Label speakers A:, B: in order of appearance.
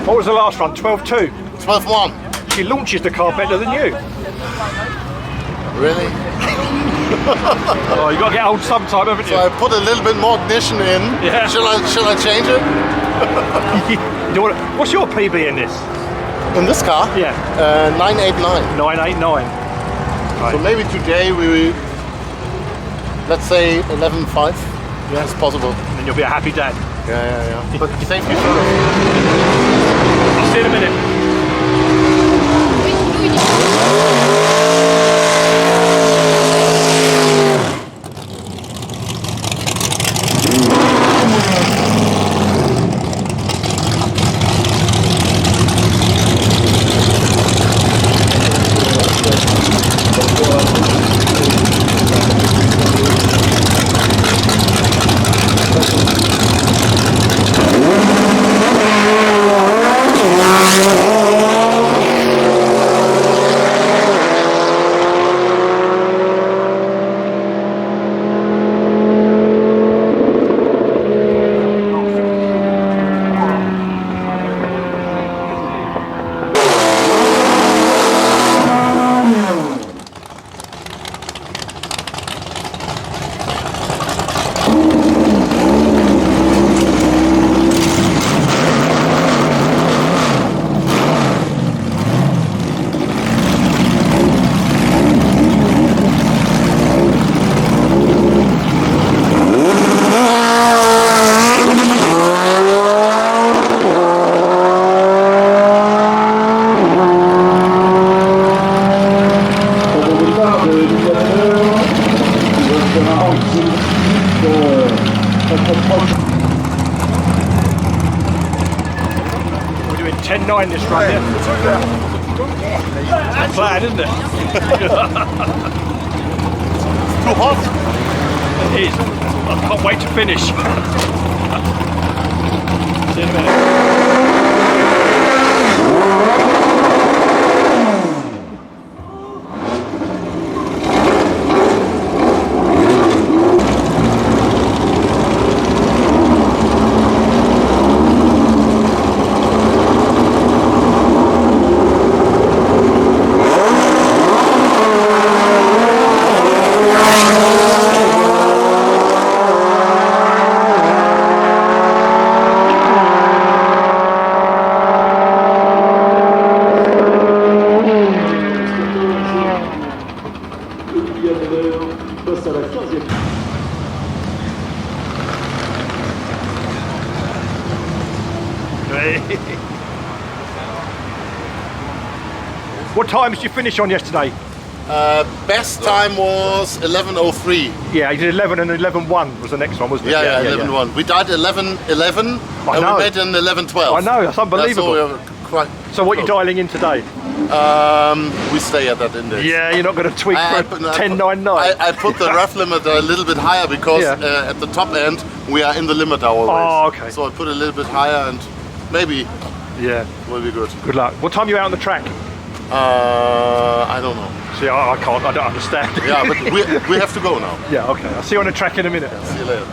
A: What was the last run? 12.2?
B: 12.1.
A: She launches the car better than you.
B: Really?
A: Oh, you got to get old sometime, haven't you?
B: So I put a little bit more ignition in.
A: Yeah.
B: Shall I change it?
A: What's your PB in this?
B: In this car?
A: Yeah.
B: 989.
A: 989. Right.
B: So maybe today we, let's say 11.5. Yeah, it's possible.
A: And then you'll be a happy dad.
B: Yeah. But safety first.
A: I'll see you in a minute. We're doing 10.9 this run, yeah? It's a plan, isn't it?
B: Too hot.
A: It is. I can't wait to finish. See you in a minute. What time did you finish on yesterday?
B: Best time was 11.03.
A: Yeah, you did 11 and 11.1 was the next one, wasn't it?
B: Yeah, 11.1. We died 11.11 and we made an 11.12.
A: I know, that's unbelievable. So what are you dialing in the
B: we stay at that index.
A: Yeah, you're not going to tweak for 10.99.
B: I put the ref limit a little bit higher because at the top end we are in the limit always.
A: Oh, okay.
B: So I put a little bit higher and maybe will be good.
A: Good luck. What time are you out on the track?
B: I don't know.
A: See, I can't, I don't understand.
B: Yeah, but we have to go now.
A: Yeah, okay. I'll see you on the track in a minute.
B: Yeah, see you later.